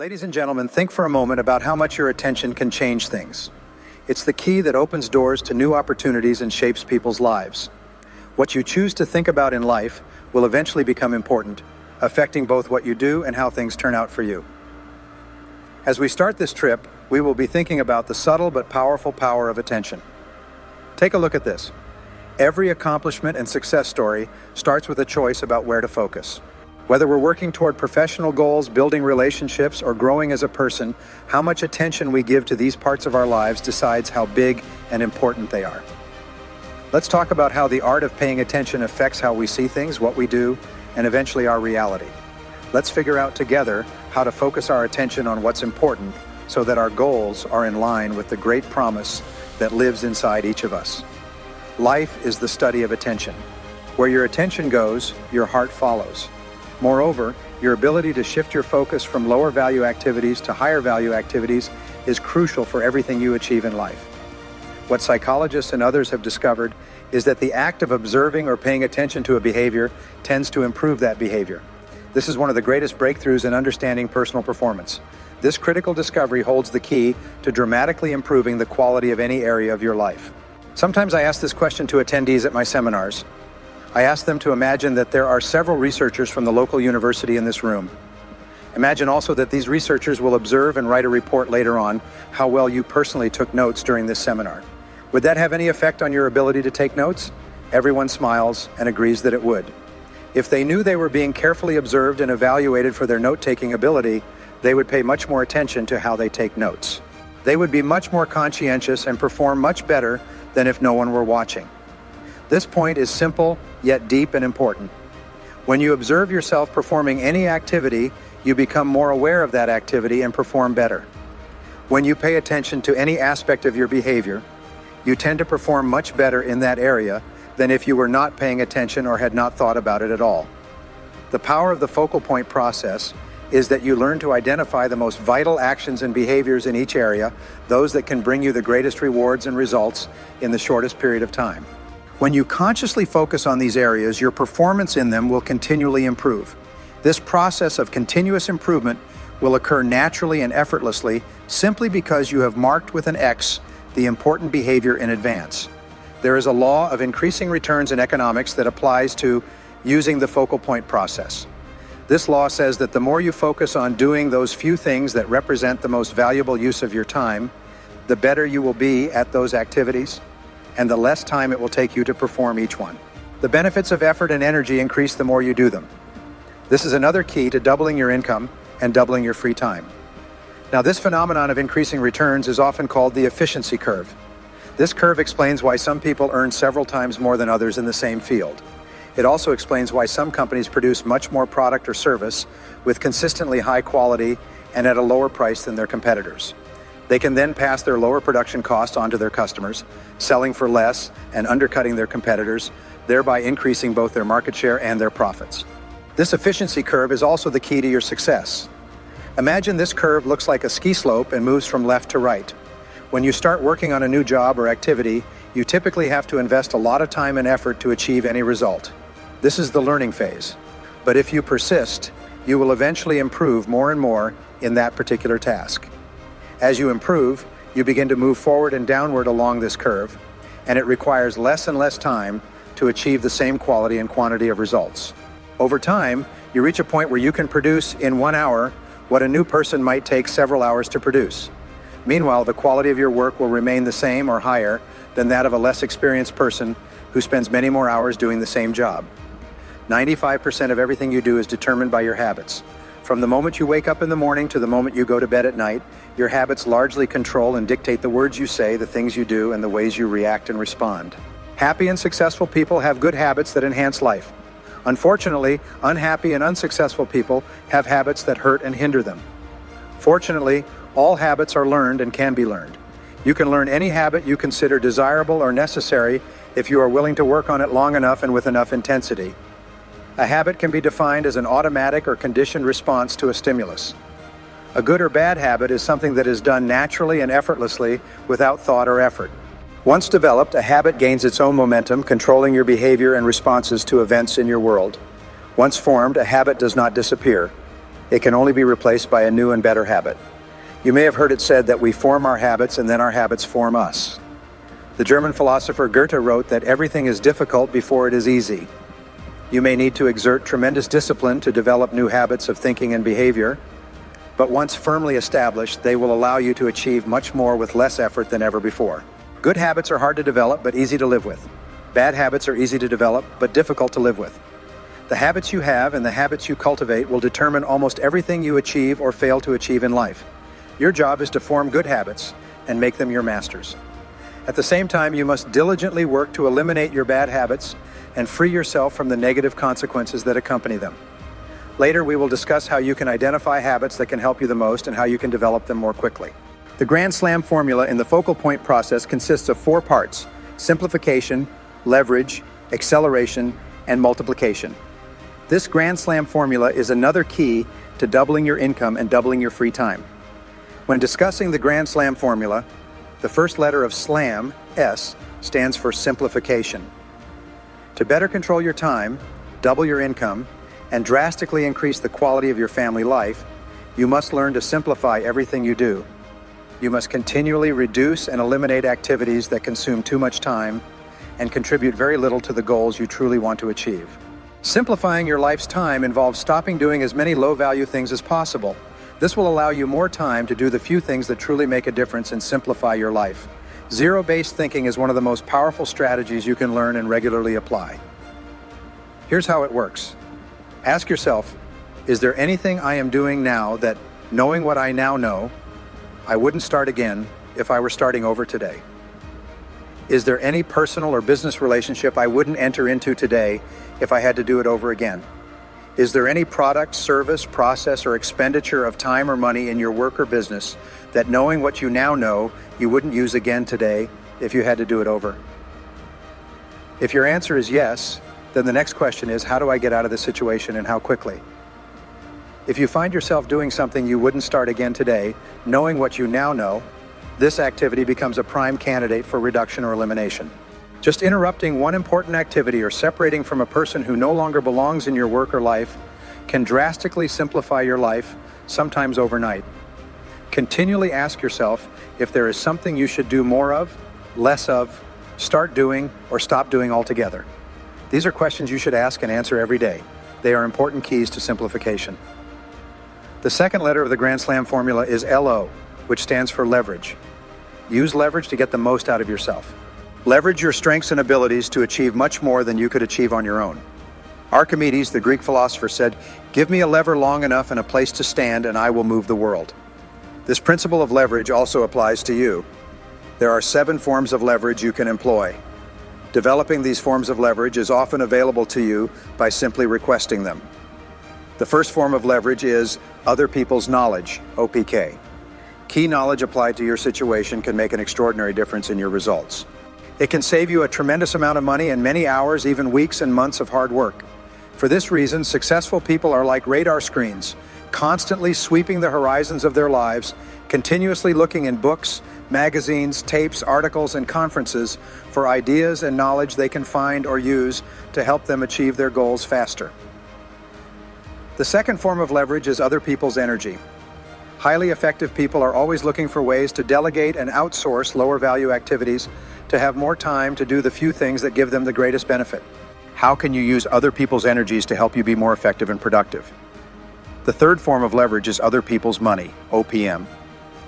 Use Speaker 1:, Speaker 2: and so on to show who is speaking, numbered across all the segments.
Speaker 1: Ladies and gentlemen, think for a moment about how much your attention can change things. It's the key that opens doors to new opportunities and shapes people's lives. What you choose to think about in life will eventually become important, affecting both what you do and how things turn out for you. As we start this trip, we will be thinking about the subtle but powerful power of attention. Take a look at this. Every accomplishment and success story starts with a choice about where to focus. Whether we're working toward professional goals, building relationships, or growing as a person, how much attention we give to these parts of our lives decides how big and important they are. Let's talk about how the art of paying attention affects how we see things, what we do, and eventually our reality. Let's figure out together how to focus our attention on what's important so that our goals are in line with the great promise that lives inside each of us. Life is the study of attention. Where your attention goes, your heart follows. Moreover, your ability to shift your focus from lower value activities to higher value activities is crucial for everything you achieve in life. What psychologists and others have discovered is that the act of observing or paying attention to a behavior tends to improve that behavior. This is one of the greatest breakthroughs in understanding personal performance. This critical discovery holds the key to dramatically improving the quality of any area of your life. Sometimes I ask this question to attendees at my seminars. I ask them to imagine that there are several researchers from the local university in this room. Imagine also that these researchers will observe and write a report later on how well you personally took notes during this seminar. Would that have any effect on your ability to take notes? Everyone smiles and agrees that it would. If they knew they were being carefully observed and evaluated for their note-taking ability, they would pay much more attention to how they take notes. They would be much more conscientious and perform much better than if no one were watching. This point is simple, yet deep and important. When you observe yourself performing any activity, you become more aware of that activity and perform better. When you pay attention to any aspect of your behavior, you tend to perform much better in that area than if you were not paying attention or had not thought about it at all. The power of the focal point process is that you learn to identify the most vital actions and behaviors in each area, those that can bring you the greatest rewards and results in the shortest period of time. When you consciously focus on these areas, your performance in them will continually improve. This process of continuous improvement will occur naturally and effortlessly simply because you have marked with an X the important behavior in advance. There is a law of increasing returns in economics that applies to using the focal point process. This law says that the more you focus on doing those few things that represent the most valuable use of your time, the better you will be at those activities, and the less time it will take you to perform each one. The benefits of effort and energy increase the more you do them. This is another key to doubling your income and doubling your free time. Now, this phenomenon of increasing returns is often called the efficiency curve. This curve explains why some people earn several times more than others in the same field. It also explains why some companies produce much more product or service with consistently high quality and at a lower price than their competitors. They can then pass their lower production costs onto their customers, selling for less and undercutting their competitors, thereby increasing both their market share and their profits. This efficiency curve is also the key to your success. Imagine this curve looks like a ski slope and moves from left to right. When you start working on a new job or activity, you typically have to invest a lot of time and effort to achieve any result. This is the learning phase. But if you persist, you will eventually improve more and more in that particular task. As you improve, you begin to move forward and downward along this curve, and it requires less and less time to achieve the same quality and quantity of results. Over time, you reach a point where you can produce in 1 hour what a new person might take several hours to produce. Meanwhile, the quality of your work will remain the same or higher than that of a less experienced person who spends many more hours doing the same job. 95% of everything you do is determined by your habits. From the moment you wake up in the morning to the moment you go to bed at night, your habits largely control and dictate the words you say, the things you do, and the ways you react and respond. Happy and successful people have good habits that enhance life. Unfortunately, unhappy and unsuccessful people have habits that hurt and hinder them. Fortunately, all habits are learned and can be learned. You can learn any habit you consider desirable or necessary if you are willing to work on it long enough and with enough intensity. A habit can be defined as an automatic or conditioned response to a stimulus. A good or bad habit is something that is done naturally and effortlessly without thought or effort. Once developed, a habit gains its own momentum, controlling your behavior and responses to events in your world. Once formed, a habit does not disappear. It can only be replaced by a new and better habit. You may have heard it said that we form our habits and then our habits form us. The German philosopher Goethe wrote that everything is difficult before it is easy. You may need to exert tremendous discipline to develop new habits of thinking and behavior, but once firmly established, they will allow you to achieve much more with less effort than ever before. Good habits are hard to develop, but easy to live with. Bad habits are easy to develop, but difficult to live with. The habits you have and the habits you cultivate will determine almost everything you achieve or fail to achieve in life. Your job is to form good habits and make them your masters. At the same time, you must diligently work to eliminate your bad habits and free yourself from the negative consequences that accompany them. Later, we will discuss how you can identify habits that can help you the most and how you can develop them more quickly. The Grand Slam formula in the focal point process consists of 4 parts: simplification, leverage, acceleration, and multiplication. This Grand Slam formula is another key to doubling your income and doubling your free time. When discussing the Grand Slam formula, the first letter of SLAM, S, stands for simplification. To better control your time, double your income, and drastically increase the quality of your family life, you must learn to simplify everything you do. You must continually reduce and eliminate activities that consume too much time and contribute very little to the goals you truly want to achieve. Simplifying your life's time involves stopping doing as many low-value things as possible. This will allow you more time to do the few things that truly make a difference and simplify your life. Zero-based thinking is one of the most powerful strategies you can learn and regularly apply. Here's how it works. Ask yourself, is there anything I am doing now that, knowing what I now know, I wouldn't start again if I were starting over today? Is there any personal or business relationship I wouldn't enter into today if I had to do it over again? Is there any product, service, process, or expenditure of time or money in your work or business that, knowing what you now know, you wouldn't use again today if you had to do it over? If your answer is yes, then the next question is, how do I get out of this situation and how quickly? If you find yourself doing something you wouldn't start again today, knowing what you now know, this activity becomes a prime candidate for reduction or elimination. Just interrupting one important activity or separating from a person who no longer belongs in your work or life can drastically simplify your life, sometimes overnight. Continually ask yourself if there is something you should do more of, less of, start doing, or stop doing altogether. These are questions you should ask and answer every day. They are important keys to simplification. The second letter of the Grand Slam formula is LO, which stands for leverage. Use leverage to get the most out of yourself. Leverage your strengths and abilities to achieve much more than you could achieve on your own. Archimedes, the Greek philosopher, said, "Give me a lever long enough and a place to stand, and I will move the world." This principle of leverage also applies to you. There are 7 forms of leverage you can employ. Developing these forms of leverage is often available to you by simply requesting them. The first form of leverage is other people's knowledge, OPK. Key knowledge applied to your situation can make an extraordinary difference in your results. It can save you a tremendous amount of money and many hours, even weeks and months of hard work. For this reason, successful people are like radar screens, constantly sweeping the horizons of their lives, continuously looking in books, magazines, tapes, articles, and conferences for ideas and knowledge they can find or use to help them achieve their goals faster. The second form of leverage is other people's energy. Highly effective people are always looking for ways to delegate and outsource lower value activities to have more time to do the few things that give them the greatest benefit. How can you use other people's energies to help you be more effective and productive? The third form of leverage is other people's money, OPM.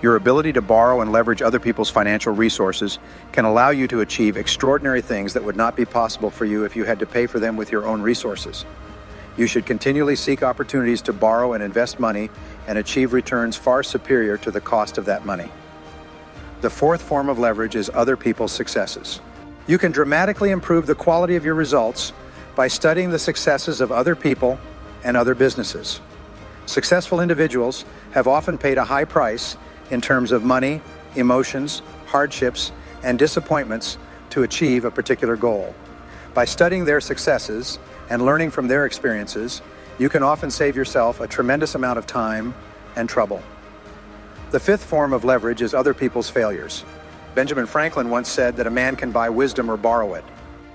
Speaker 1: Your ability to borrow and leverage other people's financial resources can allow you to achieve extraordinary things that would not be possible for you if you had to pay for them with your own resources. You should continually seek opportunities to borrow and invest money and achieve returns far superior to the cost of that money. The fourth form of leverage is other people's successes. You can dramatically improve the quality of your results by studying the successes of other people and other businesses. Successful individuals have often paid a high price in terms of money, emotions, hardships, and disappointments to achieve a particular goal. By studying their successes and learning from their experiences, you can often save yourself a tremendous amount of time and trouble. The fifth form of leverage is other people's failures. Benjamin Franklin once said that a man can buy wisdom or borrow it.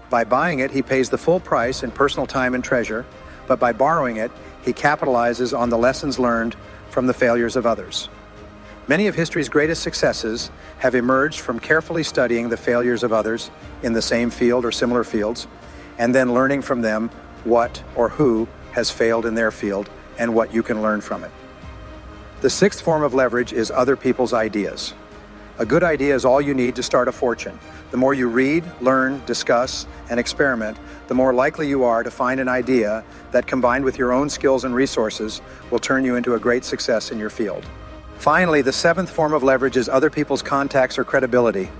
Speaker 1: By buying it, he pays the full price in personal time and treasure, but by borrowing it, he capitalizes on the lessons learned from the failures of others. Many of history's greatest successes have emerged from carefully studying the failures of others in the same field or similar fields, and then learning from them what or who has failed in their field and what you can learn from it. The sixth form of leverage is other people's ideas. A good idea is all you need to start a fortune. The more you read, learn, discuss, and experiment, the more likely you are to find an idea that, combined with your own skills and resources, will turn you into a great success in your field. Finally, the seventh form of leverage is other people's contacts or credibility.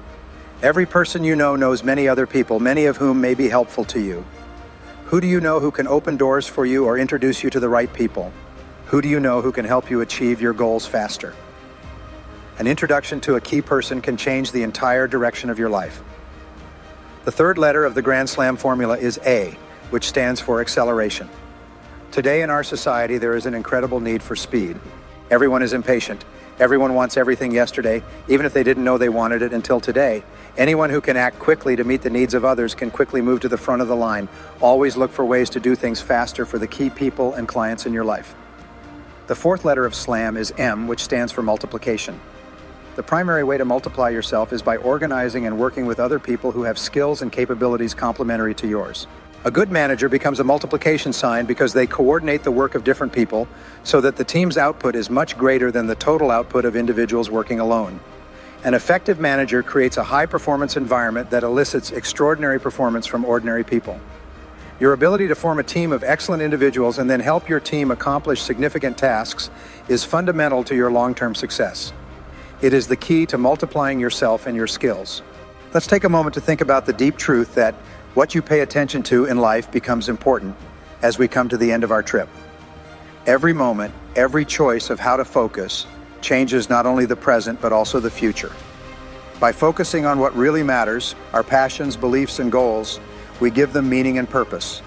Speaker 1: Every person you know knows many other people, many of whom may be helpful to you. Who do you know who can open doors for you or introduce you to the right people? Who do you know who can help you achieve your goals faster? An introduction to a key person can change the entire direction of your life. The third letter of the Grand Slam formula is A, which stands for acceleration. Today in our society, there is an incredible need for speed. Everyone is impatient. Everyone wants everything yesterday, even if they didn't know they wanted it until today. Anyone who can act quickly to meet the needs of others can quickly move to the front of the line. Always look for ways to do things faster for the key people and clients in your life. The fourth letter of SLAM is M, which stands for multiplication. The primary way to multiply yourself is by organizing and working with other people who have skills and capabilities complementary to yours. A good manager becomes a multiplication sign because they coordinate the work of different people so that the team's output is much greater than the total output of individuals working alone. An effective manager creates a high-performance environment that elicits extraordinary performance from ordinary people. Your ability to form a team of excellent individuals and then help your team accomplish significant tasks is fundamental to your long-term success. It is the key to multiplying yourself and your skills. Let's take a moment to think about the deep truth that what you pay attention to in life becomes important as we come to the end of our trip. Every moment, every choice of how to focus changes not only the present but also the future. By focusing on what really matters, our passions, beliefs, and goals, we give them meaning and purpose.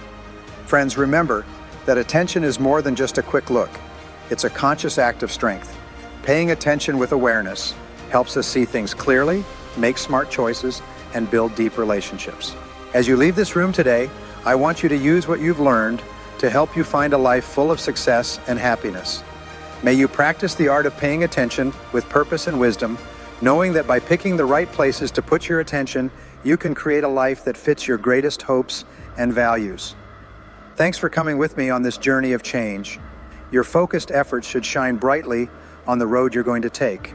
Speaker 1: Friends, remember that attention is more than just a quick look. It's a conscious act of strength. Paying attention with awareness helps us see things clearly, make smart choices, and build deep relationships. As you leave this room today, I want you to use what you've learned to help you find a life full of success and happiness. May you practice the art of paying attention with purpose and wisdom, knowing that by picking the right places to put your attention, you can create a life that fits your greatest hopes and values. Thanks for coming with me on this journey of change. Your focused efforts should shine brightly on the road you're going to take.